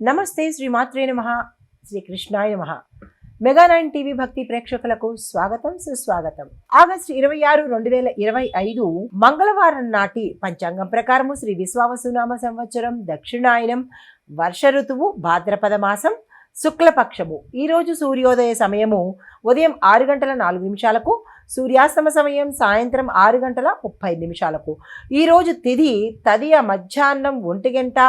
నమస్తే శ్రీమాత్రే నమః శ్రీకృష్ణాయ నమః మెగా9 టీవీ భక్తి ప్రేక్షకులకు స్వాగతం సుస్వాగతం. ఆగస్టు 26, 2025 మంగళవారం నాటి పంచాంగం ప్రకారము శ్రీ విశ్వావసునామ సంవత్సరం దక్షిణాయనం వర్ష ఋతువు భాద్రపద మాసం శుక్లపక్షము. ఈరోజు సూర్యోదయ సమయము ఉదయం 6 గంటల 4 నిమిషాలకు, సూర్యాస్తమ సమయం సాయంత్రం 6 గంటల 30 నిమిషాలకు. ఈరోజు తిథి తదియ మధ్యాహ్నం 1 గంట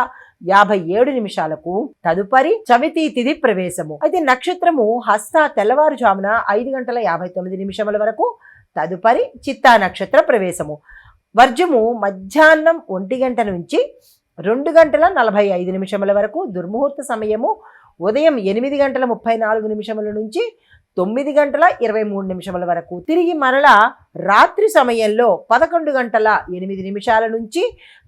57 నిమిషాలకు. తదుపరి చవితి తిథి ప్రవేశము. అయితే నక్షత్రము హస్త తెల్లవారుజామున 5 గంటల 59 నిమిషముల వరకు. తదుపరి చిత్తా నక్షత్ర ప్రవేశము. వర్జము మధ్యాహ్నం 1 గంట నుంచి 2 గంటల 45 నిమిషముల వరకు. దుర్ముహూర్త సమయము ఉదయం 8 గంటల 34 నిమిషముల నుంచి 9 గంటల 23 నిమిషముల వరకు. తిరిగి మరలా రాత్రి సమయంలో 11 గంటల 8 నిమిషాల నుంచి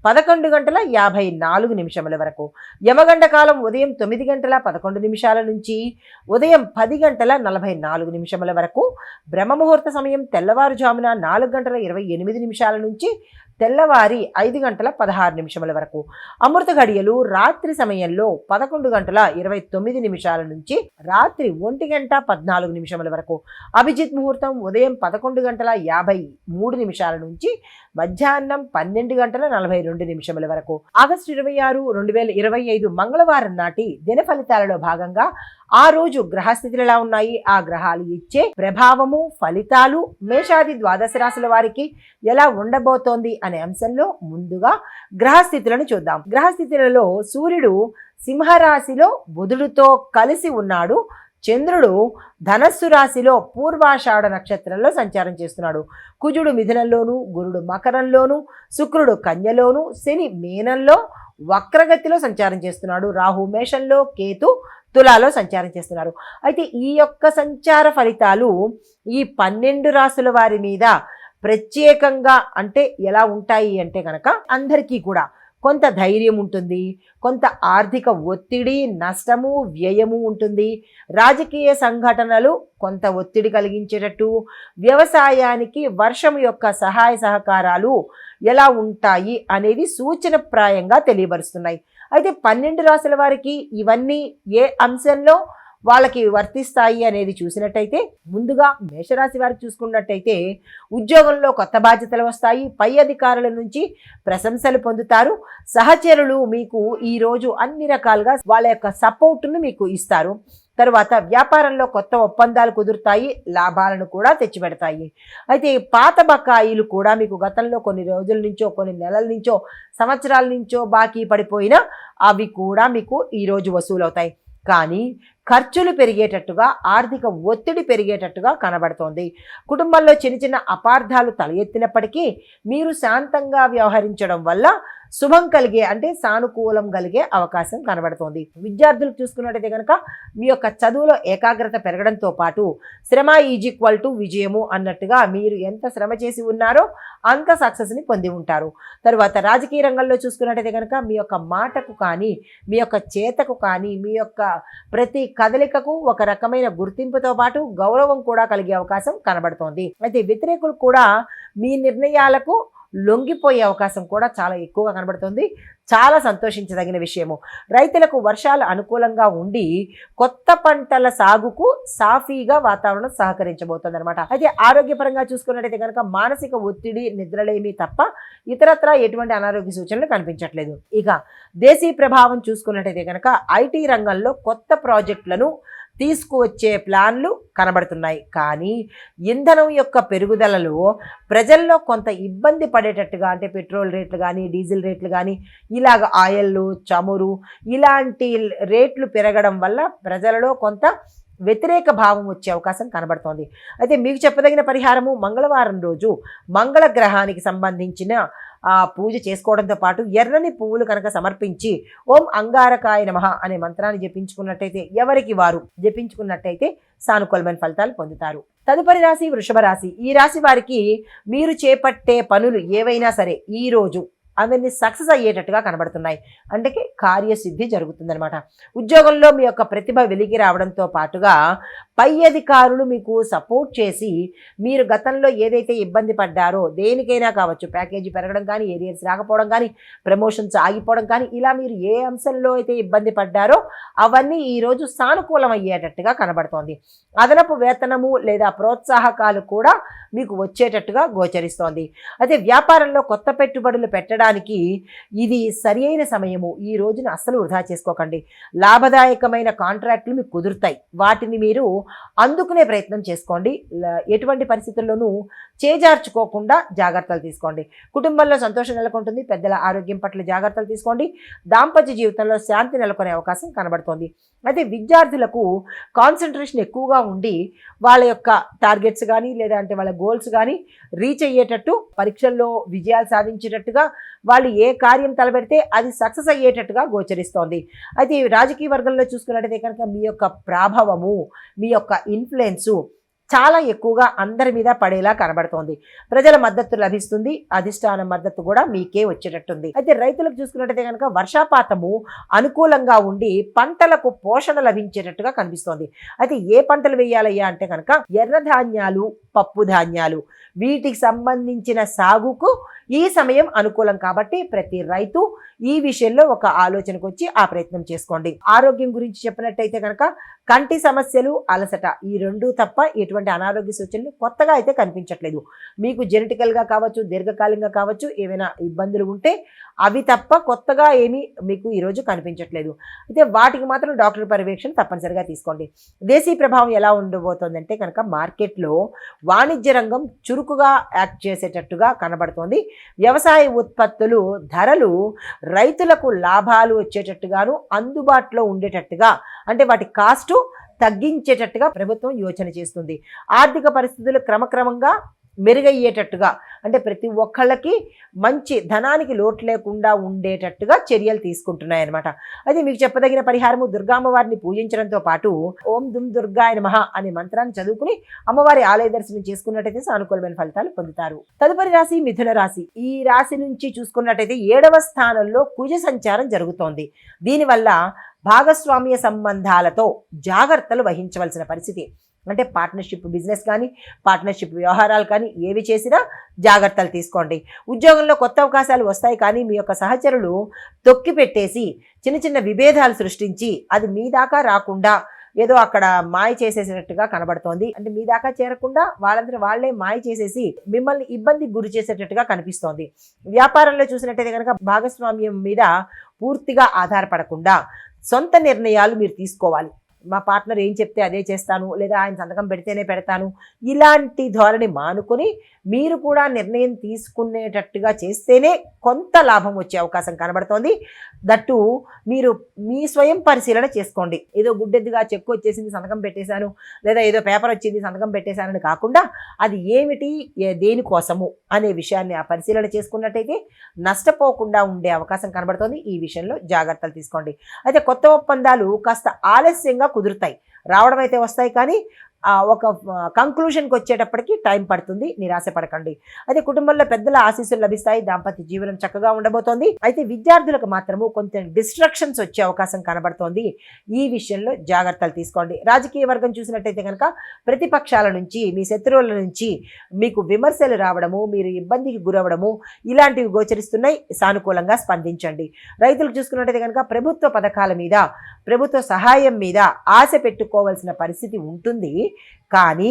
11 గంటల 54 నిమిషముల వరకు. యమగండ కాలం ఉదయం 9 గంటల 11 నిమిషాల నుంచి ఉదయం 10 గంటల 44 నిమిషముల వరకు. బ్రహ్మముహూర్త సమయం తెల్లవారుజామున 4 గంటల 28 నిమిషాల నుంచి తెల్లవారి 5 గంటల 16 నిమిషముల వరకు. అమృత గడియలు రాత్రి సమయంలో 11 గంటల 29 నిమిషాల నుంచి రాత్రి 1 గంట 14 నిమిషముల వరకు. అభిజిత్ ముహూర్తం ఉదయం 11 గంటల 53 నిమిషాల నుంచి మధ్యాహ్నం 12 గంటల 42 నిమిషముల వరకు. ఆగస్టు 26, 2025 మంగళవారం నాటి దిన ఫలితాలలో భాగంగా ఆ రోజు గ్రహస్థితులు ఎలా ఉన్నాయి, ఆ గ్రహాలు ఇచ్చే ప్రభావము, ఫలితాలు మేషాది ద్వాదశ రాశుల వారికి ఎలా ఉండబోతోంది అనే అంశంలో ముందుగా గ్రహస్థితులను చూద్దాం. గ్రహస్థితులలో సూర్యుడు సింహరాశిలో బుధుడితో కలిసి ఉన్నాడు. చంద్రుడు ధనస్సు రాశిలో పూర్వాషాఢ నక్షత్రంలో సంచారం చేస్తున్నాడు. కుజుడు మిథునంలోను, గురుడు మకరంలోను, శుక్రుడు కన్యలోను, శని మీనంలో వక్రగతిలో సంచారం చేస్తున్నాడు. రాహు మేషంలో, కేతు తులాలో సంచారం చేస్తున్నారు. అయితే ఈ యొక్క సంచార ఫలితాలు ఈ 12 రాశుల వారి మీద ప్రత్యేకంగా అంటే ఎలా ఉంటాయి అంటే కనుక అందరికీ కూడా కొంత ధైర్యం ఉంటుంది, కొంత ఆర్థిక ఒత్తిడి, నష్టము, వ్యయము ఉంటుంది. రాజకీయ సంఘటనలు కొంత ఒత్తిడి కలిగించేటట్టు, వ్యవసాయానికి వర్షం యొక్క సహాయ సహకారాలు ఎలా ఉంటాయి అనేది సూచనప్రాయంగా తెలియబరుస్తున్నాయి. అయితే 12 రాశుల వారికి ఇవన్నీ ఏ అంశంలో వాళ్ళకి వర్తిస్తాయి అనేది చూసినట్టయితే, ముందుగా మేషరాశి వారికి చూసుకున్నట్టయితే ఉద్యోగంలో కొత్త బాధ్యతలు వస్తాయి. పై అధికారుల నుంచి ప్రశంసలు పొందుతారు. సహచరులు మీకు ఈరోజు అన్ని రకాలుగా వాళ్ళ యొక్క సపోర్టును మీకు ఇస్తారు. తర్వాత వ్యాపారంలో కొత్త ఒప్పందాలు కుదురుతాయి, లాభాలను కూడా తెచ్చిపెడతాయి. అయితే పాత బకాయిలు కూడా మీకు గతంలో కొన్ని రోజుల నుంచో, కొన్ని నెలల నుంచో, సంవత్సరాల నుంచో బాకీ పడిపోయినా అవి కూడా మీకు ఈరోజు వసూలవుతాయి. కానీ ఖర్చులు పెరిగేటట్టుగా, ఆర్థిక ఒత్తిడి పెరిగేటట్టుగా కనబడుతోంది. కుటుంబంలో చిన్న చిన్న అపార్థాలు తల ఎత్తినప్పటికీ మీరు శాంతంగా వ్యవహరించడం వల్ల శుభం కలిగే అంటే సానుకూలం కలిగే అవకాశం కనబడుతోంది. విద్యార్థులకు చూసుకున్నట్టయితే కనుక మీ యొక్క చదువులో ఏకాగ్రత పెరగడంతో పాటు శ్రమ ఈజ్ ఈక్వల్ టు విజయము అన్నట్టుగా మీరు ఎంత శ్రమ చేసి ఉన్నారో అంత సక్సెస్ని పొంది ఉంటారు. తర్వాత రాజకీయ రంగంలో చూసుకున్నట్టయితే కనుక మీ యొక్క మాటకు కానీ, మీ యొక్క చేతకు కానీ, మీ యొక్క ప్రతి కదలికకు ఒక రకమైన గుర్తింపుతో పాటు గౌరవం కూడా కలిగే అవకాశం కనబడుతోంది. అయితే వ్యతిరేకులు కూడా మీ నిర్ణయాలకు లొంగిపోయే అవకాశం కూడా చాలా ఎక్కువగా కనబడుతుంది. చాలా సంతోషించదగిన విషయము. రైతులకు వర్షాలు అనుకూలంగా ఉండి కొత్త పంటల సాగుకు సాఫీగా వాతావరణం సహకరించబోతుంది అనమాట. అయితే ఆరోగ్యపరంగా చూసుకున్నట్టయితే కనుక మానసిక ఒత్తిడి, నిద్రలేమి తప్ప ఇతరత్రా ఎటువంటి అనారోగ్య సూచనలు కనిపించట్లేదు. ఇక దేశీయ ప్రభావం చూసుకున్నట్టయితే కనుక ఐటీ రంగంలో కొత్త ప్రాజెక్టులను తీసుకువచ్చే ప్లాన్లు కనబడుతున్నాయి. కానీ ఇంధనం యొక్క పెరుగుదలలో ప్రజల్లో కొంత ఇబ్బంది పడేటట్టుగా, అంటే పెట్రోల్ రేట్లు కానీ, డీజిల్ రేట్లు కానీ, ఇలాగ ఆయిల్, చమురు ఇలాంటి రేట్లు పెరగడం వల్ల ప్రజలలో కొంత వ్యతిరేక భావం వచ్చే అవకాశం కనబడుతోంది. అయితే మీకు చెప్పదగిన పరిహారము, మంగళవారం రోజు మంగళ గ్రహానికి సంబంధించిన పూజ చేసుకోవడంతో పాటు ఎర్రని పువ్వులు కనుక సమర్పించి ఓం అంగారకాయ నమః అనే మంత్రాన్ని జపించుకున్నట్టయితే, ఎవరికి వారు జపించుకున్నట్టయితే సానుకూలమైన ఫలితాలు పొందుతారు. తదుపరి రాశి వృషభ రాశి. ఈ రాశి వారికి మీరు చేపట్టే పనులు ఏవైనా సరే ఈ రోజు అవన్నీ సక్సెస్ అయ్యేటట్టుగా కనబడుతున్నాయి. అంటే కార్యసిద్ధి జరుగుతుందనమాట. ఉద్యోగంలో మీ యొక్క ప్రతిభ వెలిగి రావడంతో పాటుగా పై అధికారులు మీకు సపోర్ట్ చేసి మీరు గతంలో ఏదైతే ఇబ్బంది పడ్డారో దేనికైనా కావచ్చు, ప్యాకేజీ పెరగడం కానీ, ఏరియర్స్ రాకపోవడం కానీ, ప్రమోషన్స్ ఆగిపోవడం కానీ, ఇలా మీరు ఏ అంశంలో అయితే ఇబ్బంది పడ్డారో అవన్నీ ఈరోజు సానుకూలం అయ్యేటట్టుగా కనబడుతోంది. అదనపు వేతనము లేదా ప్రోత్సాహకాలు కూడా మీకు వచ్చేటట్టుగా గోచరిస్తోంది. అయితే వ్యాపారంలో కొత్త పెట్టుబడులు పెట్టడానికి ఇది సరి అయిన సమయము. ఈ రోజున అస్సలు వృధా చేసుకోకండి. లాభదాయకమైన కాంట్రాక్టులు మీకు కుదురుతాయి. వాటిని మీరు అందుకునే ప్రయత్నం చేసుకోండి. ఎటువంటి పరిస్థితుల్లోనూ చేజార్చుకోకుండా జాగ్రత్తలు తీసుకోండి. కుటుంబంలో సంతోషం నెలకొంటుంది. పెద్దల ఆరోగ్యం పట్ల జాగ్రత్తలు తీసుకోండి. దాంపత్య జీవితంలో శాంతి నెలకొనే అవకాశం కనబడుతోంది. అయితే విద్యార్థులకు కాన్సన్ట్రేషన్ ఎక్కువగా ఉండి వాళ్ళ యొక్క టార్గెట్స్ కానీ లేదా అంటే వాళ్ళ గోల్స్ కానీ రీచ్ అయ్యేటట్టు, పరీక్షల్లో విజయాలు సాధించేటట్టుగా, వాళ్ళు ఏ కార్యం తలపెడితే అది సక్సెస్ అయ్యేటట్టుగా గోచరిస్తోంది. అయితే రాజకీయ వర్గంలో చూసుకున్నట్టయితే కనుక మీ యొక్క ప్రభావము, మీ యొక్క ఇన్ఫ్లుయెన్సు చాలా ఎక్కువగా అందరి మీద పడేలా కనబడుతోంది. ప్రజల మద్దతు లభిస్తుంది. అధిష్టానం మద్దతు కూడా మీకే వచ్చేటట్టుంది. అయితే రైతులకు చూసుకున్నట్టయితే కనుక వర్షపాతము అనుకూలంగా ఉండి పంటలకు పోషణ లభించేటట్టుగా కనిపిస్తోంది. అయితే ఏ పంటలు వేయాలయ్యా అంటే కనుక ఎర్ర ధాన్యాలు, పప్పు ధాన్యాలు, వీటికి సంబంధించిన సాగుకు ఈ సమయం అనుకూలం కాబట్టి ప్రతి రైతు ఈ విషయంలో ఒక ఆలోచనకు వచ్చి ఆ ప్రయత్నం చేసుకోండి. ఆరోగ్యం గురించి చెప్పినట్టయితే కనుక కంటి సమస్యలు, అలసట ఈ రెండు తప్ప ఎటువంటి అనారోగ్య సూచనలు కొత్తగా అయితే కనిపించట్లేదు. మీకు జెనెటికల్గా కావచ్చు, దీర్ఘకాలికంగా కావచ్చు, ఏమైనా ఇబ్బందులు ఉంటే అవి తప్ప కొత్తగా ఏమీ మీకు ఈరోజు కనిపించట్లేదు. అయితే వాటికి మాత్రం డాక్టర్ పర్యవేక్షణ తప్పనిసరిగా తీసుకోండి. దేశీ ప్రభావం ఎలా ఉండబోతోందంటే కనుక మార్కెట్లో వాణిజ్య రంగం చురుకుగా యాక్ట్ చేసేటట్టుగా కనబడుతోంది. వ్యవసాయ ఉత్పత్తులు ధరలు రైతులకు లాభాలు వచ్చేటట్టుగాను, అందుబాటులో ఉండేటట్టుగా, అంటే వాటి కాస్టు తగ్గించేటట్టుగా ప్రభుత్వం యోచన చేస్తుంది. ఆర్థిక పరిస్థితులు క్రమక్రమంగా మెరుగయ్యేటట్టుగా, అంటే ప్రతి ఒక్కళ్ళకి మంచి ధనానికి లోటు లేకుండా ఉండేటట్టుగా చర్యలు తీసుకుంటున్నాయన్నమాట. అది మీకు చెప్పదగిన పరిహారము దుర్గామ్మవారిని పూజించడంతో పాటు ఓం దుమ్ దుర్గాయ నమః అనే మంత్రాన్ని చదువుకుని అమ్మవారి ఆలయ దర్శనం చేసుకున్నట్టయితే సానుకూలమైన ఫలితాలు పొందుతారు. తదుపరి రాశి మిథున రాశి. ఈ రాశి నుంచి చూసుకున్నట్టయితే 7వ స్థానంలో కుజ సంచారం జరుగుతోంది. దీనివల్ల భాగస్వామ్య సంబంధాలతో జాగ్రత్తలు వహించవలసిన పరిస్థితి. అంటే పార్ట్నర్షిప్ బిజినెస్ కానీ, పార్ట్నర్షిప్ వ్యవహారాలు కానీ ఏవి చేసినా జాగ్రత్తలు తీసుకోండి. ఉద్యోగంలో కొత్త అవకాశాలు వస్తాయి కానీ మీ యొక్క సహచరులు తొక్కి పెట్టేసి చిన్న చిన్న విభేదాలు సృష్టించి అది మీ దాకా రాకుండా ఏదో అక్కడ మాయ చేసేసేటట్టుగా కనబడుతోంది. అంటే మీ దాకా చేరకుండా వాళ్ళందరూ వాళ్లే మాయ చేసేసి మిమ్మల్ని ఇబ్బందికి గురి చేసేటట్టుగా కనిపిస్తోంది. వ్యాపారంలో చూసినట్టయితే కనుక భాగస్వామ్యం మీద పూర్తిగా ఆధారపడకుండా సొంత నిర్ణయాలు మీరు తీసుకోవాలి. మా పార్ట్నర్ ఏం చెప్తే అదే చేస్తాను, లేదా ఆయన సంతకం పెడితేనే పెడతాను, ఇలాంటి ధోరణి మానుకొని మీరు కూడా నిర్ణయం తీసుకునేటట్టుగా చేస్తేనే కొంత లాభం వచ్చే అవకాశం కనబడుతోంది. దట్టు మీరు మీ స్వయం పరిశీలన చేసుకోండి. ఏదో గుడ్డెద్దుగా చెక్కు వచ్చేసింది సంతకం పెట్టేశాను, లేదా ఏదో పేపర్ వచ్చింది సంతకం పెట్టేశానని కాకుండా అది ఏమిటి, దేనికోసము అనే విషయాన్ని ఆ పరిశీలన చేసుకున్నట్టయితే నష్టపోకుండా ఉండే అవకాశం కనబడుతోంది. ఈ విషయంలో జాగ్రత్తలు తీసుకోండి. అయితే కొత్త ఒప్పందాలు కాస్త ఆలస్యంగా కుదురుతాయి. రావడం అయితే వస్తాయి కానీ ఒక కంక్లూషన్కి వచ్చేటప్పటికి టైం పడుతుంది. నిరాశపడకండి. అయితే కుటుంబంలో పెద్దల ఆశీస్సులు లభిస్తాయి. దాంపత్య జీవనం చక్కగా ఉండబోతోంది. అయితే విద్యార్థులకు మాత్రము కొంచెం డిస్ట్రాక్షన్స్ వచ్చే అవకాశం కనబడుతోంది. ఈ విషయంలో జాగ్రత్తలు తీసుకోండి. రాజకీయ వర్గం చూసినట్టయితే కనుక ప్రతిపక్షాల నుంచి, మీ శత్రువుల నుంచి మీకు విమర్శలు రావడము, మీరు ఇబ్బందికి గురవడము ఇలాంటివి గోచరిస్తున్నాయి. సానుకూలంగా స్పందించండి. రైతులకు చూసుకున్నట్టయితే కనుక ప్రభుత్వ పథకాల మీద, ప్రభుత్వ సహాయం మీద ఆశ పెట్టుకోవాల్సిన పరిస్థితి ఉంటుంది. కానీ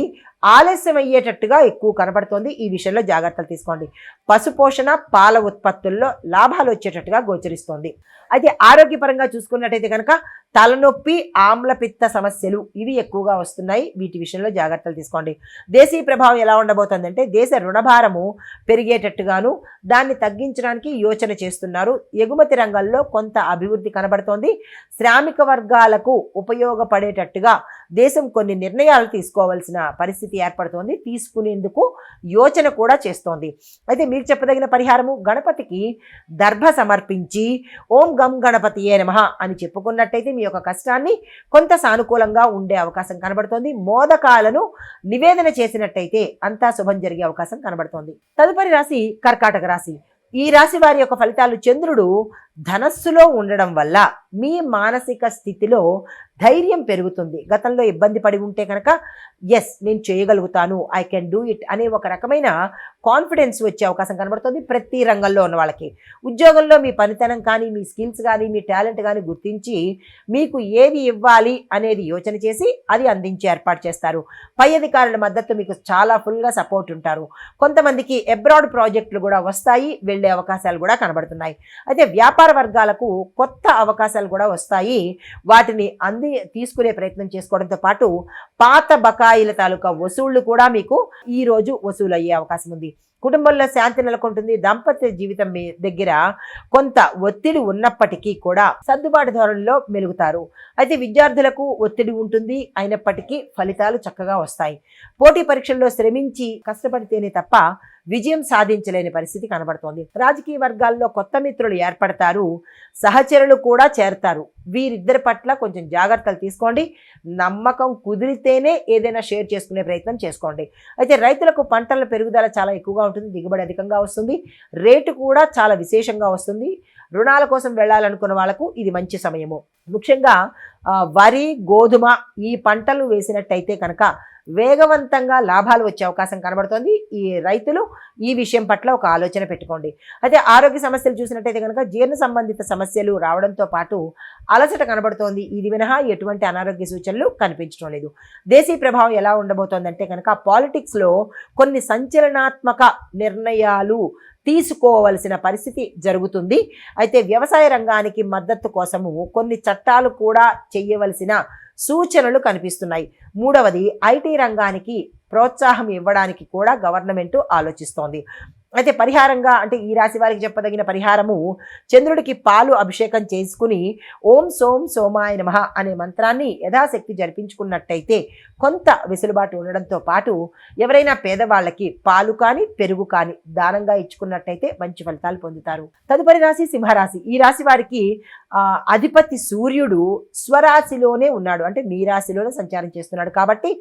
ఆలస్యం అయ్యేటట్టుగా ఎక్కువ కనబడుతోంది. ఈ విషయంలో జాగ్రత్తలు తీసుకోండి. పశుపోషణ, పాల ఉత్పత్తుల్లో లాభాలు వచ్చేటట్టుగా గోచరిస్తోంది. అయితే ఆరోగ్యపరంగా చూసుకున్నట్టయితే కనుక తలనొప్పి, ఆమ్లపిత్త సమస్యలు ఇవి ఎక్కువగా వస్తున్నాయి. వీటి విషయంలో జాగ్రత్తలు తీసుకోండి. దేశీ ప్రభావం ఎలా ఉండబోతోందంటే దేశ రుణభారము పెరిగేటట్టుగాను, దాన్ని తగ్గించడానికి యోచన చేస్తున్నారు. ఎగుమతి రంగంలో కొంత అభివృద్ధి కనబడుతోంది. శ్రామిక వర్గాలకు ఉపయోగపడేటట్టుగా దేశం కొన్ని నిర్ణయాలు తీసుకోవాల్సిన పరిస్థితి ఏర్పడుతోంది. తీసుకునేందుకు యోచన కూడా చేస్తోంది. అయితే మీకు చెప్పదగిన పరిహారము గణపతికి దర్భ సమర్పించి ఓం గం గణపతియే నమః అని చెప్పుకున్నట్టయితే మీ యొక్క కష్టాన్ని కొంత సానుకూలంగా ఉండే అవకాశం కనబడుతోంది. మోదకాలను నివేదన చేసినట్టయితే అంతా శుభం జరిగే అవకాశం కనబడుతోంది. తదుపరి రాశి కర్కాటక రాశి. ఈ రాశి వారి యొక్క ఫలితాలు చంద్రుడు ధనస్సులో ఉండడం వల్ల మీ మానసిక స్థితిలో ధైర్యం పెరుగుతుంది. గతంలో ఇబ్బంది పడి ఉంటే కనుక ఎస్ నేను చేయగలుగుతాను, ఐ కెన్ డూ ఇట్ అనే ఒక రకమైన కాన్ఫిడెన్స్ వచ్చే అవకాశం కనబడుతుంది ప్రతి రంగంలో ఉన్న వాళ్ళకి. ఉద్యోగంలో మీ పనితనం కానీ, మీ స్కిల్స్ కానీ, మీ టాలెంట్ కానీ గుర్తించి మీకు ఏది ఇవ్వాలి అనేది యోచన చేసి అది అందించి ఏర్పాటు చేస్తారు. పై అధికారుల మద్దతు మీకు చాలా ఫుల్గా సపోర్ట్ ఉంటారు. కొంతమందికి అబ్రాడ్ ప్రాజెక్టులు కూడా వస్తాయి, వెళ్ళే అవకాశాలు కూడా కనబడుతున్నాయి. అయితే వ్యాపార వర్గాలకు కొత్త అవకాశాలు కూడా వస్తాయి. వాటిని తీసుకునే ప్రయత్నం చేసుకోవడంతో పాటు పాత బకాయిల తాలూకా వసూళ్లు కూడా మీకు ఈ రోజు వసూలు అయ్యే అవకాశం ఉంది. కుటుంబంలో శాంతి నెలకొంటుంది. దాంపత్య జీవితం మీ దగ్గర కొంత ఒత్తిడి ఉన్నప్పటికీ కూడా సర్దుబాటు ధోరణిలో మెలుగుతారు. అయితే విద్యార్థులకు ఒత్తిడి ఉంటుంది, అయినప్పటికీ ఫలితాలు చక్కగా వస్తాయి. పోటీ పరీక్షల్లో శ్రమించి కష్టపడితేనే తప్ప విజయం సాధించలేని పరిస్థితి కనబడుతోంది. రాజకీయ వర్గాల్లో కొత్త మిత్రులు ఏర్పడతారు, సహచరులు కూడా చేరతారు. వీరిద్దరి పట్ల కొంచెం జాగ్రత్తలు తీసుకోండి. నమ్మకం కుదిరితేనే ఏదైనా షేర్ చేసుకునే ప్రయత్నం చేసుకోండి. అయితే రైతులకు పంటల పెరుగుదల చాలా ఎక్కువగా ఉంటుంది, దిగుబడి అధికంగా వస్తుంది, రేటు కూడా చాలా విశేషంగా వస్తుంది. రుణాల కోసం వెళ్ళాలనుకున్న వాళ్ళకు ఇది మంచి సమయము. ముఖ్యంగా వరి, గోధుమ ఈ పంటలు వేసినట్టయితే కనుక వేగవంతంగా లాభాలు వచ్చే అవకాశం కనబడుతోంది. ఈ రైతులు ఈ విషయం పట్ల ఒక ఆలోచన పెట్టుకోండి. అయితే ఆరోగ్య సమస్యలు చూసినట్టయితే కనుక జీర్ణ సంబంధిత సమస్యలు రావడంతో పాటు అలసట కనబడుతోంది. ఇది మినహా ఎటువంటి అనారోగ్య సూచనలు కనిపించడం లేదు. దేశీ ప్రభావం ఎలా ఉండబోతోందంటే కనుక పాలిటిక్స్లో కొన్ని సంచలనాత్మక నిర్ణయాలు తీసుకోవలసిన పరిస్థితి జరుగుతుంది. అయితే వ్యవసాయ రంగానికి మద్దతు కోసము కొన్ని చట్టాలు కూడా చేయవలసిన సూచనలు కనిపిస్తున్నాయి. మూడవది ఐటీ రంగానికి ప్రోత్సాహం ఇవ్వడానికి కూడా గవర్నమెంట్ ఆలోచిస్తోంది. అయితే పరిహారంగా అంటే ఈ రాశి వారికి చెప్పదగిన పరిహారము చంద్రుడికి పాలు అభిషేకం చేసుకుని ఓం సోం సోమాయ నమః అనే మంత్రాన్ని యథాశక్తి జరిపించుకున్నట్టయితే కొంత వెసులుబాటు ఉండడంతో పాటు ఎవరైనా పేదవాళ్ళకి పాలు కానీ పెరుగు కానీ దానంగా ఇచ్చుకున్నట్టయితే మంచి ఫలితాలు పొందుతారు. తదుపరి రాశి సింహరాశి. ఈ రాశి వారికి అధిపతి సూర్యుడు స్వరాశిలోనే ఉన్నాడు, అంటే మీ రాశిలోనే సంచారం చేస్తున్నాడు. కాబట్టి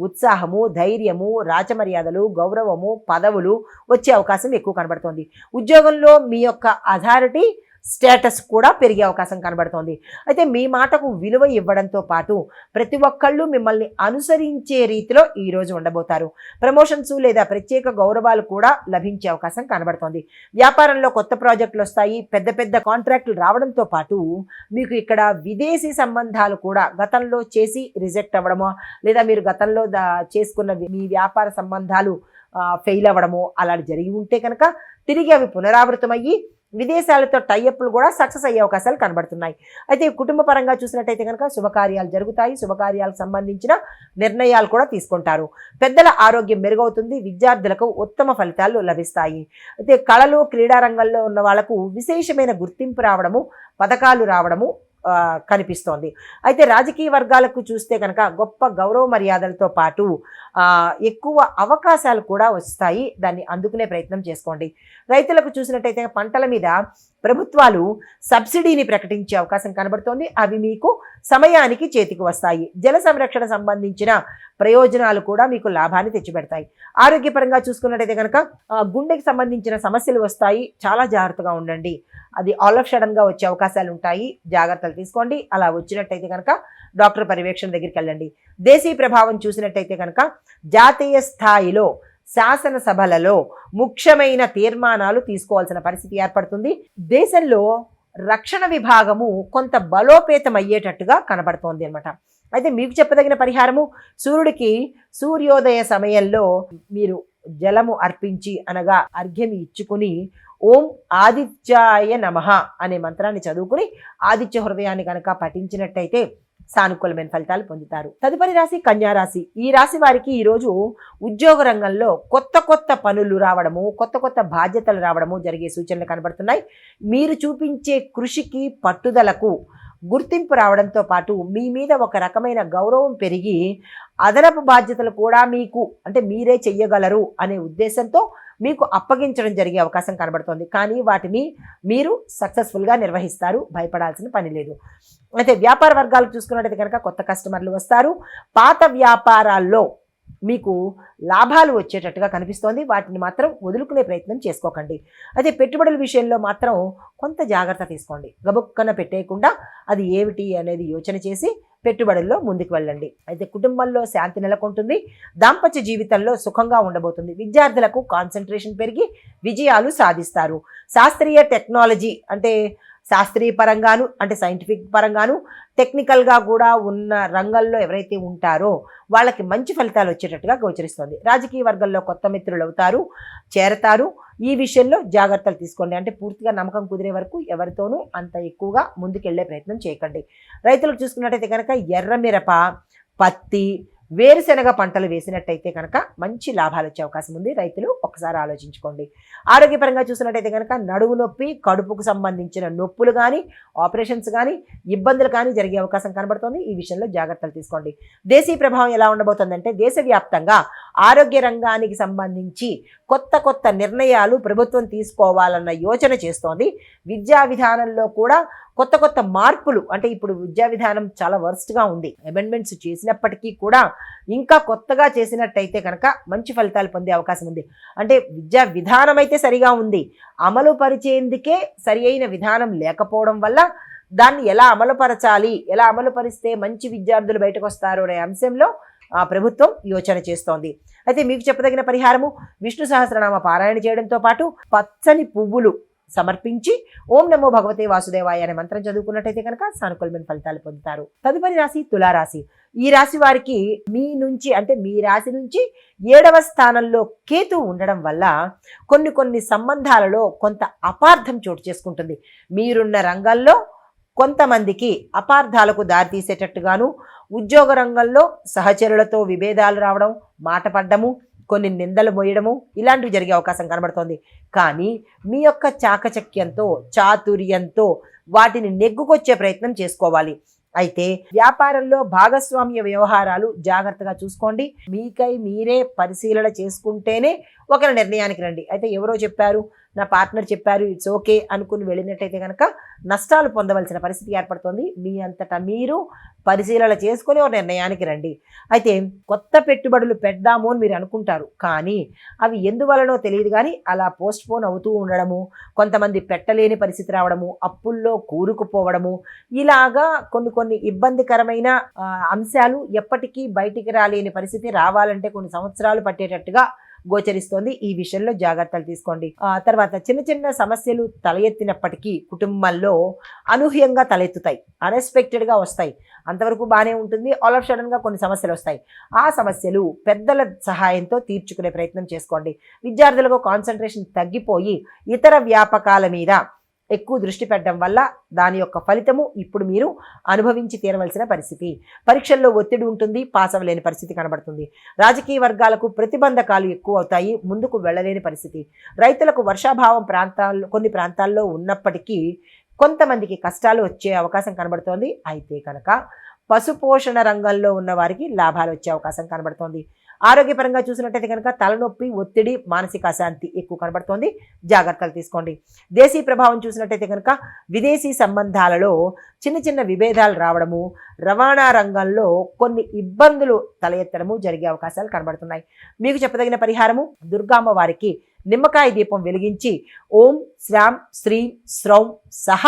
ఉత్సాహము, ధైర్యము, రాజమర్యాదలు, గౌరవము, పదవులు వచ్చే అవకాశం ఎక్కువ కనబడుతోంది. ఉద్యోగంలో మీ యొక్క అథారిటీ స్టేటస్ కూడా పెరిగే అవకాశం కనబడుతోంది. అయితే మీ మాటకు విలువ ఇవ్వడంతో పాటు ప్రతి ఒక్కళ్ళు మిమ్మల్ని అనుసరించే రీతిలో ఈరోజు ఉండబోతారు. ప్రమోషన్స్ లేదా ప్రత్యేక గౌరవాలు కూడా లభించే అవకాశం కనబడుతోంది. వ్యాపారంలో కొత్త ప్రాజెక్టులు వస్తాయి. పెద్ద పెద్ద కాంట్రాక్టులు రావడంతో పాటు మీకు ఇక్కడ విదేశీ సంబంధాలు కూడా గతంలో చేసి రిజెక్ట్ అవ్వడమో లేదా మీరు గతంలో చేసుకున్న మీ వ్యాపార సంబంధాలు ఫెయిల్ అవ్వడమో అలాంటి జరిగి ఉంటే కనుక తిరిగి అవి పునరావృతమయ్యి విదేశాలతో టైఅప్లు కూడా సక్సెస్ అయ్యే అవకాశాలు కనబడుతున్నాయి. అయితే కుటుంబ పరంగా చూసినట్టయితే కనుక శుభకార్యాలు జరుగుతాయి. శుభకార్యాలకు సంబంధించిన నిర్ణయాలు కూడా తీసుకుంటారు. పెద్దల ఆరోగ్యం మెరుగవుతుంది. విద్యార్థులకు ఉత్తమ ఫలితాలు లభిస్తాయి. అయితే కళలు, క్రీడా రంగంలో ఉన్న వాళ్లకు విశేషమైన గుర్తింపు రావడము, పథకాలు రావడము కనిపిస్తోంది. అయితే రాజకీయ వర్గాలకు చూస్తే కనుక గొప్ప గౌరవ మర్యాదలతో పాటు ఎక్కువ అవకాశాలు కూడా వస్తాయి. దాన్ని అందుకునే ప్రయత్నం చేసుకోండి. రైతులకు చూసినట్టయితే పంటల మీద ప్రభుత్వాలు సబ్సిడీని ప్రకటించే అవకాశం కనబడుతోంది. అవి మీకు సమయానికి చేతికి వస్తాయి. జల సంరక్షణ సంబంధించిన ప్రయోజనాలు కూడా మీకు లాభాన్ని తెచ్చిపెడతాయి. ఆరోగ్యపరంగా చూసుకున్నట్టయితే కనుక గుండెకి సంబంధించిన సమస్యలు వస్తాయి. చాలా జాగ్రత్తగా ఉండండి. అది ఆల్ ఆఫ్ సడన్గా వచ్చే అవకాశాలు ఉంటాయి. జాగ్రత్తలు తీసుకోండి. అలా వచ్చినట్టయితే కనుక డాక్టర్ పర్యవేక్షణ దగ్గరికి వెళ్ళండి. దేశీ ప్రభావం చూసినట్టయితే కనుక జాతీయ స్థాయిలో శాసనసభలలో ముఖ్యమైన తీర్మానాలు తీసుకోవాల్సిన పరిస్థితి ఏర్పడుతుంది. దేశంలో రక్షణ విభాగము కొంత బలోపేతం అయ్యేటట్టుగా కనబడుతోంది అనమాట. అయితే మీకు చెప్పదగిన పరిహారము సూర్యుడికి సూర్యోదయ సమయంలో మీరు జలము అర్పించి అనగా అర్ఘ్యం ఇచ్చుకుని ఓం ఆదిత్యాయ నమః అనే మంత్రాన్ని చదువుకుని ఆదిత్య హృదయాన్ని కనుక పఠించినట్టయితే సానుకూలమైన ఫలితాలు పొందుతారు. తదుపరి రాశి కన్యా రాశి. ఈ రాశి వారికి ఈరోజు ఉద్యోగ రంగంలో కొత్త కొత్త పనులు రావడము, కొత్త కొత్త బాధ్యతలు రావడము జరిగే సూచనలు కనబడుతున్నాయి. మీరు చూపించే కృషికి, పట్టుదలకు గుర్తింపు రావడంతో పాటు మీ మీద ఒక రకమైన గౌరవం పెరిగి అదనపు బాధ్యతలు కూడా మీకు అంటే మీరే చెయ్యగలరు అనే ఉద్దేశంతో మీకు అప్పగించడం జరిగే అవకాశం కనబడుతోంది. కానీ వాటిని మీరు సక్సెస్ఫుల్గా నిర్వహిస్తారు. భయపడాల్సిన పని లేదు. అయితే వ్యాపార వర్గాలు చూసుకున్నట్టయితే కనుక కొత్త కస్టమర్లు వస్తారు. పాత వ్యాపారాల్లో మీకు లాభాలు వచ్చేటట్టుగా కనిపిస్తోంది. వాటిని మాత్రం వదులుకునే ప్రయత్నం చేసుకోకండి. అయితే పెట్టుబడుల విషయంలో మాత్రం కొంత జాగ్రత్త తీసుకోండి. గబుక్కన పెట్టేయకుండా అది ఏమిటి అనేది యోచన చేసి పెట్టుబడుల్లో ముందుకు వెళ్ళండి. అయితే కుటుంబంలో శాంతి నెలకొంటుంది. దాంపత్య జీవితంలో సుఖంగా ఉండబోతుంది. విద్యార్థులకు కాన్సన్ట్రేషన్ పెరిగి విజయాలు సాధిస్తారు. శాస్త్రీయ టెక్నాలజీ అంటే శాస్త్రీయ పరంగాను అంటే సైంటిఫిక్ పరంగాను టెక్నికల్గా కూడా ఉన్న రంగంలో ఎవరైతే ఉంటారో వాళ్ళకి మంచి ఫలితాలు వచ్చేటట్టుగా గోచరిస్తుంది. రాజకీయ వర్గంలో కొత్త మిత్రులు అవుతారు, చేరతారు. ఈ విషయంలో జాగ్రత్తలు తీసుకోండి. అంటే పూర్తిగా నమ్మకం కుదిరే వరకు ఎవరితోనూ అంత ఎక్కువగా ముందుకెళ్లే ప్రయత్నం చేయకండి. రైతులకు చూసుకున్నట్టయితే కనుక ఎర్రమిరప, పత్తి, వేరుశెనగ పంటలు వేసినట్టయితే కనుక మంచి లాభాలు వచ్చే అవకాశం ఉంది. రైతులు ఒకసారి ఆలోచించుకోండి. ఆరోగ్యపరంగా చూసినట్టయితే కనుక నడుము నొప్పి, కడుపుకు సంబంధించిన నొప్పులు కానీ, ఆపరేషన్స్ కానీ, ఇబ్బందులు కానీ జరిగే అవకాశం కనబడుతోంది. ఈ విషయంలో జాగ్రత్తలు తీసుకోండి. దేశీ ప్రభావం ఎలా ఉండబోతుందంటే దేశవ్యాప్తంగా ఆరోగ్య రంగానికి సంబంధించి కొత్త నిర్ణయాలు ప్రభుత్వం తీసుకోవాలన్న యోచన చేస్తోంది. విద్యా విధానంలో కూడా కొత్త మార్పులు, అంటే ఇప్పుడు విద్యా విధానం చాలా వర్స్ట్గా ఉంది. అమెండ్మెంట్స్ చేసినప్పటికీ కూడా ఇంకా కొత్తగా చేసినట్టయితే కనుక మంచి ఫలితాలు పొందే అవకాశం ఉంది. అంటే విద్యా విధానం అయితే సరిగా ఉంది, అమలు పరిచేందుకే సరి అయిన విధానం లేకపోవడం వల్ల దాన్ని ఎలా అమలుపరచాలి, ఎలా అమలుపరిస్తే మంచి విద్యార్థులు బయటకు వస్తారు అనే అంశంలో ప్రభుత్వం యోచన చేస్తోంది. అయితే మీకు చెప్పదగిన పరిహారము విష్ణు సహస్రనామ పారాయణ చేయడంతో పాటు పచ్చని పువ్వులు సమర్పించి ఓం నమో భగవతే వాసుదేవాయ అనే మంత్రం చదువుకున్నట్టయితే కనుక సానుకూలమైన ఫలితాలు పొందుతారు. తదుపరి రాశి తులారాశి. ఈ రాశి వారికి మీ రాశి నుంచి 7వ స్థానంలో కేతు ఉండడం వల్ల కొన్ని సంబంధాలలో కొంత అపార్థం చోటు చేసుకుంటుంది. మీరున్న రంగంలో కొంతమందికి అపార్థాలకు దారితీసేటట్టుగాను, ఉద్యోగ రంగంలో సహచరులతో విభేదాలు రావడం, మాట పడ్డము, కొన్ని నిందలు మోయడము ఇలాంటివి జరిగే అవకాశం కనబడుతోంది. కానీ మీ యొక్క చాకచక్యంతో, చాతుర్యంతో వాటిని నెగ్గుకొచ్చే ప్రయత్నం చేసుకోవాలి. అయితే వ్యాపారంలో భాగస్వామ్య వ్యవహారాలు జాగ్రత్తగా చూసుకోండి. మీకై మీరే పరిశీలన చేసుకుంటేనే ఒక నిర్ణయానికి రండి. అయితే ఎవరో చెప్పారు, నా పార్ట్నర్ చెప్పారు, ఇట్స్ ఓకే అనుకుని వెళ్ళినట్టయితే కనుక నష్టాలు పొందవలసిన పరిస్థితి ఏర్పడుతుంది. మీ అంతటా మీరు పరిశీలన చేసుకుని ఒక నిర్ణయానికి రండి. అయితే కొత్త పెట్టుబడులు పెడదాము అని మీరు అనుకుంటారు, కానీ అవి ఎందువలనో తెలియదు కానీ అలా పోస్ట్పోన్ అవుతూ ఉండడము, కొంతమంది పెట్టలేని పరిస్థితి రావడము, అప్పుల్లో కూరుకుపోవడము, ఇలాగా కొన్ని ఇబ్బందికరమైన అంశాలు ఎప్పటికీ బయటికి రాలేని పరిస్థితి రావాలంటే కొన్ని సంవత్సరాలు పట్టేటట్టుగా గోచరిస్తోంది. ఈ విషయంలో జాగ్రత్తలు తీసుకోండి. తర్వాత చిన్న సమస్యలు తల ఎత్తినప్పటికీ కుటుంబంలో అనూహ్యంగా తలెత్తుతాయి, అన్ఎక్స్పెక్టెడ్గా వస్తాయి. అంతవరకు బాగానే ఉంటుంది. ఆల్ ఆఫ్ సడన్గా కొన్ని సమస్యలు వస్తాయి. ఆ సమస్యలు పెద్దల సహాయంతో తీర్చుకునే ప్రయత్నం చేసుకోండి. విద్యార్థులకు కాన్సన్ట్రేషన్ తగ్గిపోయి ఇతర వ్యాపకాల మీద ఎక్కువ దృష్టి పెట్టడం వల్ల దాని యొక్క ఫలితము ఇప్పుడు మీరు అనుభవించి తీరవలసిన పరిస్థితి. పరీక్షల్లో ఒత్తిడి ఉంటుంది, పాస్ అవ్వలేని పరిస్థితి కనబడుతుంది. రాజకీయ వర్గాలకు ప్రతిబంధకాలు ఎక్కువ అవుతాయి, ముందుకు వెళ్ళలేని పరిస్థితి. రైతులకు వర్షాభావం కొన్ని ప్రాంతాల్లో ఉన్నప్పటికీ కొంతమందికి కష్టాలు వచ్చే అవకాశం కనబడుతోంది. అయితే కనుక పశుపోషణ రంగంలో ఉన్న వారికి లాభాలు వచ్చే అవకాశం కనబడుతోంది. ఆరోగ్యపరంగా చూసినట్టయితే కనుక తలనొప్పి, ఒత్తిడి, మానసిక అశాంతి ఎక్కువ కనబడుతోంది. జాగ్రత్తలు తీసుకోండి. దేశీ ప్రభావం చూసినట్టయితే కనుక విదేశీ సంబంధాలలో చిన్న విభేదాలు రావడము, రవాణా రంగంలో కొన్ని ఇబ్బందులు తల ఎత్తడము జరిగే అవకాశాలు కనబడుతున్నాయి. మీకు చెప్పదగిన పరిహారము దుర్గామ్మ వారికి నిమ్మకాయ దీపం వెలిగించి ఓం శ్రాం శ్రీం శ్రౌం సహ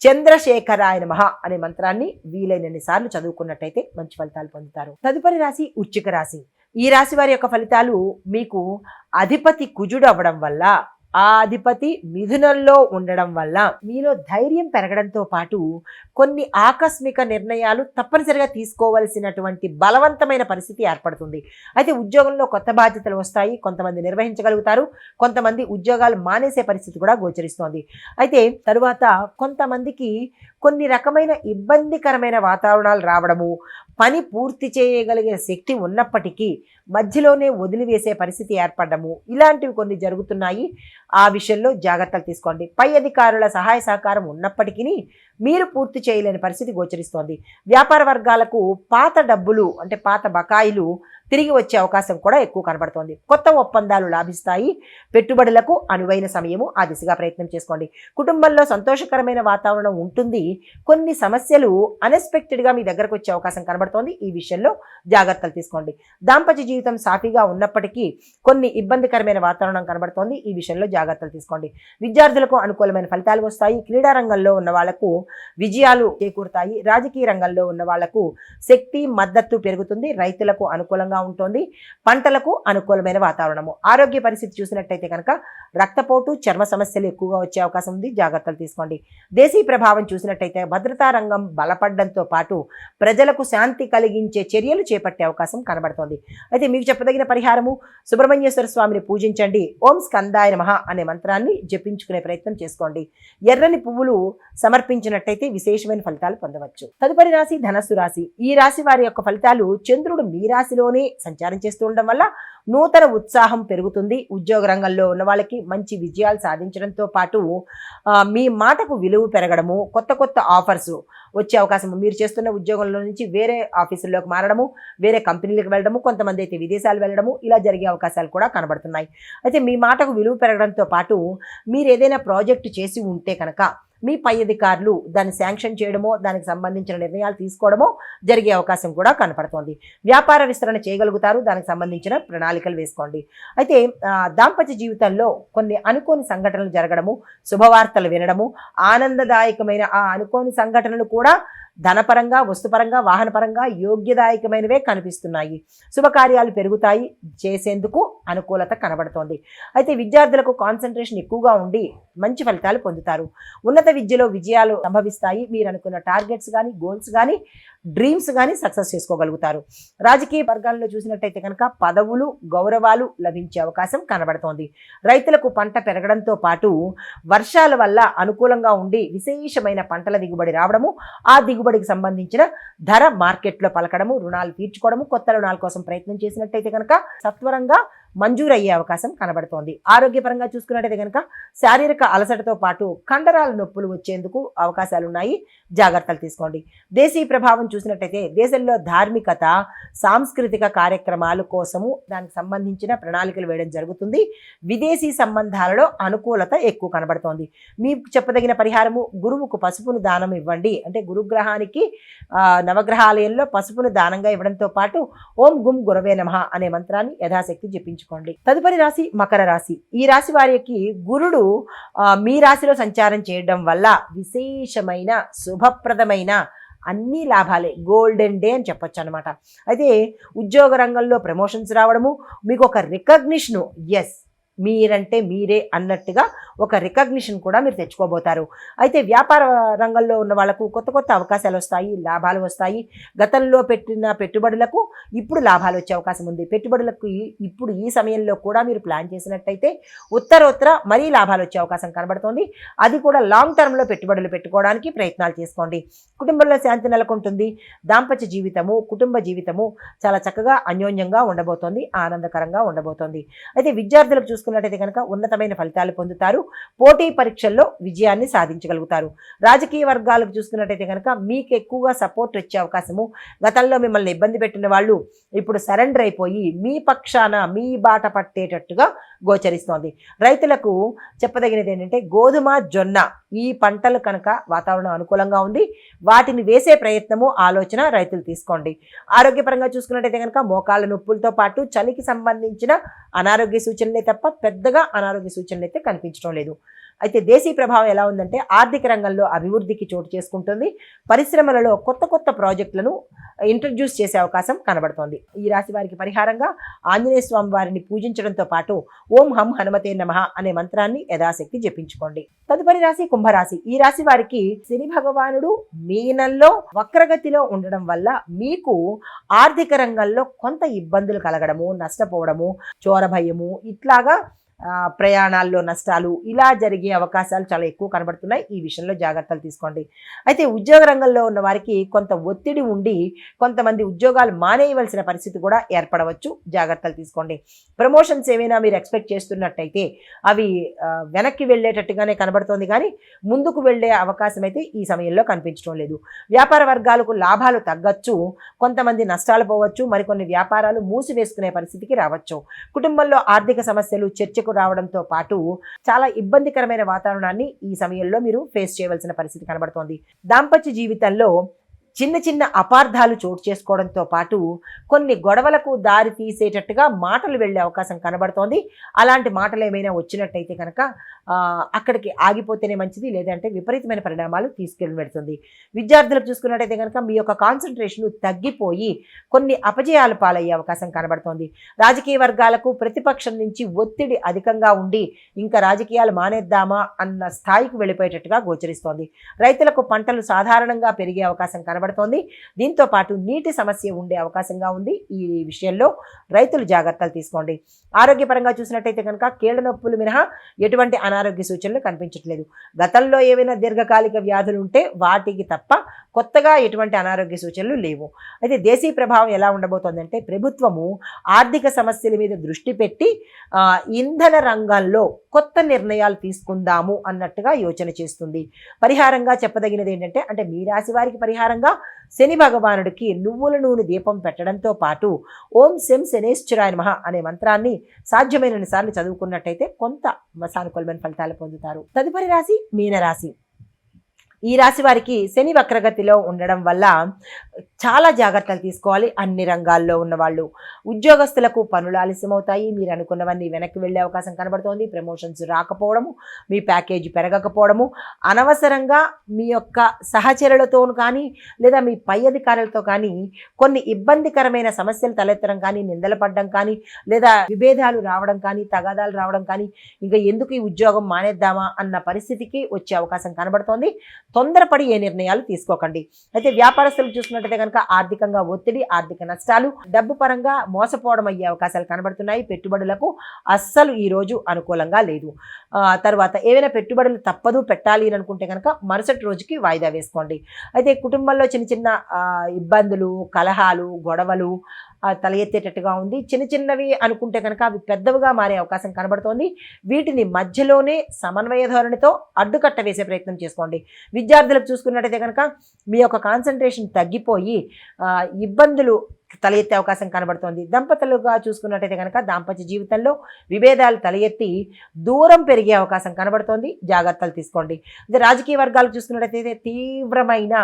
చంద్రశేఖరాయ నమః అనే మంత్రాన్ని వీలైనన్ని సార్లు చదువుకున్నట్టయితే మంచి ఫలితాలు పొందుతారు. తదుపరి రాశి వృశ్చిక రాశి. ఈ రాశి వారి యొక్క ఫలితాలు మీకు అధిపతి కుజుడు అవ్వడం వల్ల, ఆ అధిపతి మిథునంలో ఉండడం వల్ల మీలో ధైర్యం పెరగడంతో పాటు కొన్ని ఆకస్మిక నిర్ణయాలు తప్పనిసరిగా తీసుకోవలసినటువంటి బలవంతమైన పరిస్థితి ఏర్పడుతుంది. అయితే ఉద్యోగంలో కొత్త బాధ్యతలు వస్తాయి, కొంతమంది నిర్వహించగలుగుతారు, కొంతమంది ఉద్యోగాలు మానేసే పరిస్థితి కూడా గోచరిస్తోంది. అయితే తరువాత కొంతమందికి కొన్ని రకమైన ఇబ్బందికరమైన వాతావరణాలు రావడము, పని పూర్తి చేయగలిగే శక్తి ఉన్నప్పటికీ మధ్యలోనే వదిలివేసే పరిస్థితి ఏర్పడము, ఇలాంటివి కొన్ని జరుగుతున్నాయి. ఆ విషయంలో జాగ్రత్తలు తీసుకోండి. పై అధికారుల సహాయ సహకారం ఉన్నప్పటికీ మీరు పూర్తి చేయలేని పరిస్థితి గోచరిస్తోంది. వ్యాపార వర్గాలకు పాత డబ్బులు అంటే పాత బకాయిలు తిరిగి వచ్చే అవకాశం కూడా ఎక్కువ కనబడుతోంది. కొత్త ఒప్పందాలు లాభిస్తాయి. పెట్టుబడులకు అనువైన సమయము, ఆ దిశగా ప్రయత్నం చేసుకోండి. కుటుంబంలో సంతోషకరమైన వాతావరణం ఉంటుంది. కొన్ని సమస్యలు అన్ఎక్స్పెక్టెడ్గా మీ దగ్గరకు వచ్చే అవకాశం కనబడుతోంది. ఈ విషయంలో జాగ్రత్తలు తీసుకోండి. దాంపత్య జీవితం సాఫీగా ఉన్నప్పటికీ కొన్ని ఇబ్బందికరమైన వాతావరణం కనబడుతోంది. ఈ విషయంలో జాగ్రత్తలు తీసుకోండి. విద్యార్థులకు అనుకూలమైన ఫలితాలు వస్తాయి. క్రీడా రంగంలో ఉన్న వాళ్లకు విజయాలు చేకూరుతాయి. రాజకీయ రంగంలో ఉన్న వాళ్లకు శక్తి మద్దతు పెరుగుతుంది. రైతులకు అనుకూలంగా ఉంటుంది. పంటలకు అనుకూలమైన వాతావరణము. ఆరోగ్య పరిస్థితి చూసినట్టయితే కనుక రక్తపోటు, చర్మ సమస్యలు ఎక్కువగా వచ్చే అవకాశం ఉంది. జాగ్రత్తలు తీసుకోండి. దేశీ ప్రభావం చూసినట్టయితే భద్రతా రంగం బలపడడంతో పాటు ప్రజలకు శాంతి కలిగించే చర్యలు చేపట్టే అవకాశం కనబడుతోంది. అయితే మీకు చెప్పదగిన పరిహారము, సుబ్రహ్మణ్యేశ్వర స్వామిని పూజించండి. ఓం స్కందాయ నమః అనే మంత్రాన్ని జపించుకునే ప్రయత్నం చేసుకోండి. ఎర్రని పువ్వులు సమర్పించినట్టయితే విశేషమైన ఫలితాలు పొందవచ్చు. తదుపరి రాశి ధనస్సు రాశి. ఈ రాశి వారి యొక్క ఫలితాలు, చంద్రుడు మీ రాశిలోనే సంచారం చేస్తూ ఉండడం వల్ల నూతన ఉత్సాహం పెరుగుతుంది. ఉద్యోగ రంగంలో ఉన్న వాళ్ళకి మంచి విజయాలు సాధించడంతో పాటు మీ మాటకు విలువ పెరగడము, కొత్త కొత్త ఆఫర్స్ వచ్చే అవకాశం, మీరు చేస్తున్న ఉద్యోగంలో నుంచి వేరే ఆఫీసుల్లోకి మారడము, వేరే కంపెనీలకు వెళ్ళడము, కొంతమంది అయితే విదేశాలు వెళ్ళడము, ఇలా జరిగే అవకాశాలు కూడా కనబడుతున్నాయి. అయితే మీ మాటకు విలువ పెరగడంతో పాటు మీరు ఏదైనా ప్రాజెక్టు చేసి ఉంటే కనుక మీ పై అధికారులు దాన్ని శాంక్షన్ చేయడమో, దానికి సంబంధించిన నిర్ణయాలు తీసుకోవడమో జరిగే అవకాశం కూడా కనపడుతోంది. వ్యాపార విస్తరణ చేయగలుగుతారు. దానికి సంబంధించిన ప్రణాళికలు వేసుకోండి. అయితే దాంపత్య జీవితంలో కొన్ని అనుకోని సంఘటనలు జరగడము, శుభవార్తలు వినడము, ఆనందదాయకమైన ఆ అనుకోని సంఘటనలు కూడా ధనపరంగా, వస్తుపరంగా, వాహనపరంగా యోగ్యదాయకమైనవే కనిపిస్తున్నాయి. శుభకార్యాలు పెరుగుతాయి. చేసేందుకు అనుకూలత కనబడుతోంది. అయితే విద్యార్థులకు కాన్సన్ట్రేషన్ ఎక్కువగా ఉండి మంచి ఫలితాలు పొందుతారు. ఉన్నత విద్యలో విజయాలు సంభవిస్తాయి. మీరు అనుకున్న టార్గెట్స్ కానీ, గోల్స్ కానీ, డ్రీమ్స్ కానీ సక్సెస్ చేసుకోగలుగుతారు. రాజకీయ వర్గాల్లో చూసినట్టయితే కనుక పదవులు, గౌరవాలు లభించే అవకాశం కనబడుతోంది. రైతులకు పంట పెరగడంతో పాటు వర్షాల వల్ల అనుకూలంగా ఉండి విశేషమైన పంటల దిగుబడి రావడము, ఆ దిగుబడికి సంబంధించిన ధర మార్కెట్లో పలకడము, రుణాలు తీర్చుకోవడము, కొత్త రుణాల కోసం ప్రయత్నం చేసినట్టయితే కనుక సత్వరంగా మంజూరు అయ్యే అవకాశం కనబడుతోంది. ఆరోగ్యపరంగా చూసుకున్నట్టయితే కనుక శారీరక అలసటతో పాటు కండరాల నొప్పులు వచ్చేందుకు అవకాశాలున్నాయి. జాగ్రత్తలు తీసుకోండి. దేశీ ప్రభావం చూసినట్టయితే దేశంలో ధార్మికత, సాంస్కృతిక కార్యక్రమాల కోసము దానికి సంబంధించిన ప్రణాళికలు వేయడం జరుగుతుంది. విదేశీ సంబంధాలలో అనుకూలత ఎక్కువ కనబడుతోంది. మీకు చెప్పదగిన పరిహారము, గురువుకు పసుపును దానం ఇవ్వండి. అంటే గురుగ్రహానికి నవగ్రహాలయంలో పసుపును దానంగా ఇవ్వడంతో పాటు ఓం గుం గురవే నమః అనే మంత్రాన్ని యథాశక్తి జపించుకోండి. తదుపరి రాశి మకర రాశి. ఈ రాశి వారికి గురుడు మీ రాశిలో సంచారం చేయడం వల్ల విశేషమైన శుభప్రదమైన అన్ని లాభాలే, గోల్డెన్ డే అని చెప్పొచ్చు అనమాట. అయితే ఉద్యోగ రంగంలో ప్రమోషన్స్ రావడము, మీకు ఒక రికగ్నిషను, ఎస్ మీరంటే మీరే అన్నట్టుగా ఒక రికగ్నిషన్ కూడా మీరు తెచ్చుకోబోతారు. అయితే వ్యాపార రంగంలో ఉన్న వాళ్ళకు కొత్త కొత్త అవకాశాలు వస్తాయి, లాభాలు వస్తాయి. గతంలో పెట్టిన పెట్టుబడులకు ఇప్పుడు లాభాలు వచ్చే అవకాశం ఉంది. పెట్టుబడులకు ఇప్పుడు ఈ సమయంలో కూడా మీరు ప్లాన్ చేసినట్టయితే ఉత్తరోత్తర మరీ లాభాలు వచ్చే అవకాశం కనబడుతోంది. అది కూడా లాంగ్ టర్మ్లో పెట్టుబడులు పెట్టుకోవడానికి ప్రయత్నాలు చేసుకోండి. కుటుంబంలో శాంతి నెలకొంటుంది. దాంపత్య జీవితము, కుటుంబ జీవితము చాలా చక్కగా అన్యోన్యంగా ఉండబోతోంది, ఆనందకరంగా ఉండబోతోంది. అయితే విద్యార్థులకు చూసుకున్నట్టయితే కనుక ఉన్నతమైన ఫలితాలు పొందుతారు. పోటీ పరీక్షల్లో విజయాన్ని సాధించగలుగుతారు. రాజకీయ వర్గాలకు చూసుకున్నట్టయితే కనుక మీకు ఎక్కువగా సపోర్ట్ వచ్చే అవకాశము, గతంలో మిమ్మల్ని ఇబ్బంది పెట్టిన వాళ్ళు ఇప్పుడు సరెండర్ అయిపోయి మీ పక్షాన మీ బాట పట్టేటట్టుగా గోచరిస్తోంది. రైతులకు చెప్పదగినది ఏంటంటే గోధుమ, జొన్న ఈ పంటలు కనుక వాతావరణం అనుకూలంగా ఉంది. వాటిని వేసే ప్రయత్నము, ఆలోచన రైతులు తీసుకోండి. ఆరోగ్యపరంగా చూసుకున్నట్టయితే కనుక మోకాళ్ళ నొప్పులతో పాటు చలికి సంబంధించిన అనారోగ్య సూచనలే తప్ప పెద్దగా అనారోగ్య సూచనలు అయితే కనిపించడం లేదు. అయితే దేశీ ప్రభావం ఎలా ఉందంటే ఆర్థిక రంగంలో అభివృద్ధికి చోటు చేసుకుంటుంది. పరిశ్రమలలో కొత్త కొత్త ప్రాజెక్టులను ఇంట్రడ్యూస్ చేసే అవకాశం కనబడుతోంది. ఈ రాశి వారికి పరిహారంగా ఆంజనేయ స్వామి వారిని పూజించడంతో పాటు ఓం హం హనుమతే నమః అనే మంత్రాన్ని యథాశక్తి జపించుకోండి. తదుపరి రాశి కుంభరాశి. ఈ రాశి వారికి శని భగవానుడు మీనంలో వక్రగతిలో ఉండడం వల్ల మీకు ఆర్థిక రంగంలో కొంత ఇబ్బందులు కలగడము, నష్టపోవడము, చోర భయము, ఇట్లాగా ప్రయాణాల్లో నష్టాలు ఇలా జరిగే అవకాశాలు చాలా ఎక్కువ కనబడుతున్నాయి. ఈ విషయంలో జాగ్రత్తలు తీసుకోండి. అయితే ఉద్యోగ రంగంలో ఉన్న వారికి కొంత ఒత్తిడి ఉండి కొంతమంది ఉద్యోగాలు మానేయవలసిన పరిస్థితి కూడా ఏర్పడవచ్చు. జాగ్రత్తలు తీసుకోండి. ప్రమోషన్స్ ఏమైనా మీరు ఎక్స్పెక్ట్ చేస్తున్నట్టయితే అవి వెనక్కి వెళ్ళేటట్టుగానే కనబడుతోంది, కానీ ముందుకు వెళ్ళే అవకాశం అయితే ఈ సమయంలో కనిపించడం లేదు. వ్యాపార వర్గాలకు లాభాలు తగ్గచ్చు, కొంతమంది నష్టాలు పోవచ్చు, మరికొన్ని వ్యాపారాలు మూసివేసుకునే పరిస్థితికి రావచ్చు. కుటుంబంలో ఆర్థిక సమస్యలు చర్చకు రావడంతో పాటు చాలా ఇబ్బందికరమైన వాతావరణాన్ని ఈ సమయంలో మీరు ఫేస్ చేయవలసిన పరిస్థితి కనబడుతోంది. దాంపత్య జీవితంలో చిన్న చిన్న అపార్థాలు చోటు చేసుకోవడంతో పాటు కొన్ని గొడవలకు దారి తీసేటట్టుగా మాటలు వెళ్ళే అవకాశం కనబడుతోంది. అలాంటి మాటలు ఏమైనా వచ్చినట్టయితే కనుక అక్కడికి ఆగిపోతేనే మంచిది, లేదంటే విపరీతమైన పరిణామాలు తీసుకెళ్ళి పెడుతుంది. విద్యార్థులకు చూసుకున్నట్టయితే కనుక మీ యొక్క కాన్సన్ట్రేషన్ తగ్గిపోయి కొన్ని అపజయాలు పాలయ్యే అవకాశం కనబడుతోంది. రాజకీయ వర్గాలకు ప్రతిపక్షం నుంచి ఒత్తిడి అధికంగా ఉండి ఇంకా రాజకీయాలు మానేద్దామా అన్న స్థాయికి వెళ్ళిపోయేటట్టుగా గోచరిస్తోంది. రైతులకు పంటలు సాధారణంగా పెరిగే అవకాశం కనబడుతోంది. దీంతో పాటు నీటి సమస్య ఉండే అవకాశంగా ఉంది. ఈ విషయంలో రైతులు జాగ్రత్తలు తీసుకోండి. ఆరోగ్యపరంగా చూసినట్టయితే కనుక కీళ్ళ నొప్పులు మినహా ఎటువంటి అనారోగ్య సూచనలు కనిపించట్లేదు. గతంలో ఏవైనా దీర్ఘకాలిక వ్యాధులు ఉంటే వాటికి తప్ప కొత్తగా ఎటువంటి అనారోగ్య సూచనలు లేవు. అయితే దేశీ ప్రభావం ఎలా ఉండబోతోందంటే ప్రభుత్వము ఆర్థిక సమస్యల మీద దృష్టి పెట్టి ఇంధన రంగంలో కొత్త నిర్ణయాలు తీసుకుందాము అన్నట్టుగా యోచన చేస్తుంది. పరిహారంగా చెప్పదగినది ఏంటంటే, అంటే మీ రాశి వారికి పరిహారంగా శని భగవానుడికి నువ్వుల నూనె దీపం పెట్టడంతో పాటు ఓం శం శనేశ్వరాయ నమః అనే మంత్రాన్ని సాధ్యమైనన్ని సార్లు చదువుకున్నట్టయితే కొంత సానుకూలమైన ఫలితాలు పొందుతారు. తదుపరి రాశి మీనరాశి. ఈ రాశి వారికి శని వక్రగతిలో ఉండడం వల్ల చాలా జాగ్రత్తలు తీసుకోవాలి. అన్ని రంగాల్లో ఉన్నవాళ్ళు, ఉద్యోగస్తులకు పనులు ఆలస్యమవుతాయి, మీరు అనుకున్నవన్నీ వెనక్కి వెళ్ళే అవకాశం కనబడుతోంది. ప్రమోషన్స్ రాకపోవడము, మీ ప్యాకేజీ పెరగకపోవడము, అనవసరంగా మీ యొక్క సహచరులతో కానీ లేదా మీ పై అధికారులతో కానీ కొన్ని ఇబ్బందికరమైన సమస్యలు తలెత్తడం కానీ, నిందలు పడడం కానీ, లేదా విభేదాలు రావడం కానీ, తగాదాలు రావడం కానీ, ఇంకా ఎందుకు ఈ ఉద్యోగం మానేద్దామా అన్న పరిస్థితికి వచ్చే అవకాశం కనబడుతోంది. తొందరపడి ఏ నిర్ణయాలు తీసుకోకండి. అయితే వ్యాపారస్తులు చూసుకున్నట్టయితే కనుక ఆర్థికంగా ఒత్తిడి, ఆర్థిక నష్టాలు, డబ్బు పరంగా మోసపోవడం అయ్యే అవకాశాలు కనబడుతున్నాయి. పెట్టుబడులకు అస్సలు ఈ రోజు అనుకూలంగా లేదు. తర్వాత ఏవైనా పెట్టుబడులు తప్పదు పెట్టాలి అని అనుకుంటే కనుక మరుసటి రోజుకి వాయిదా వేసుకోండి. అయితే కుటుంబంలో చిన్న చిన్న ఇబ్బందులు, కలహాలు, గొడవలు తల ఎత్తేటట్టుగా ఉంది. చిన్న చిన్నవి అనుకుంటే కనుక అవి పెద్దవిగా మారే అవకాశం కనబడుతోంది. వీటిని మధ్యలోనే సమన్వయ ధోరణితో అడ్డుకట్ట వేసే ప్రయత్నం చేసుకోండి. విద్యార్థులకు చూసుకున్నట్టయితే కనుక మీ యొక్క కాన్సన్ట్రేషన్ తగ్గిపోయి ఇబ్బందులు తల ఎత్తే అవకాశం కనబడుతోంది. దంపతులుగా చూసుకున్నట్టయితే కనుక దాంపత్య జీవితంలో విభేదాలు తల ఎత్తి దూరం పెరిగే అవకాశం కనబడుతోంది. జాగ్రత్తలు తీసుకోండి. అదే రాజకీయ వర్గాలు చూసుకున్నట్టయితే తీవ్రమైన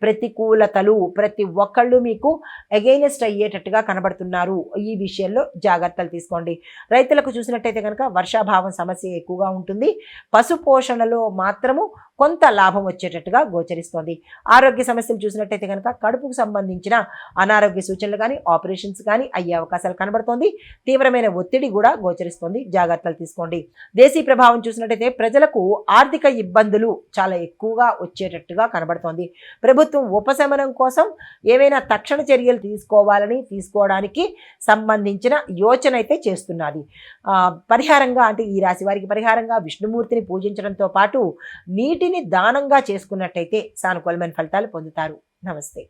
ప్రతికూలతలు ప్రతి ఒక్కళ్ళు మీకు అగైనెస్ట్ అయ్యేటట్టుగా కనబడుతున్నారు. ఈ విషయంలో జాగ్రత్తలు తీసుకోండి. రైతులకు చూసినట్టయితే కనుక వర్షాభావం సమస్య ఎక్కువగా ఉంటుంది. పశు పోషణలో మాత్రము కొంత లాభం వచ్చేటట్టుగా గోచరిస్తోంది. ఆరోగ్య సమస్యలు చూసినట్టయితే కనుక కడుపుకు సంబంధించిన అనారోగ్య సూచనలు కానీ, ఆపరేషన్స్ కానీ అయ్యే అవకాశాలు కనబడుతోంది. తీవ్రమైన ఒత్తిడి కూడా గోచరిస్తోంది. జాగ్రత్తలు తీసుకోండి. దేశీ ప్రభావం చూసినట్టయితే ప్రజలకు ఆర్థిక ఇబ్బందులు చాలా ఎక్కువగా వచ్చేటట్టుగా కనబడుతోంది. ప్రభుత్వం ఉపశమనం కోసం ఏవైనా తక్షణ చర్యలు తీసుకోవడానికి సంబంధించిన యోచన అయితే చేస్తున్నది. పరిహారంగా అంటే ఈ రాశి వారికి పరిహారంగా విష్ణుమూర్తిని పూజించడంతో పాటు నీటిని దానంగా చేసుకున్నట్టయితే సానుకూలమైన ఫలితాలు పొందుతారు. నమస్తే.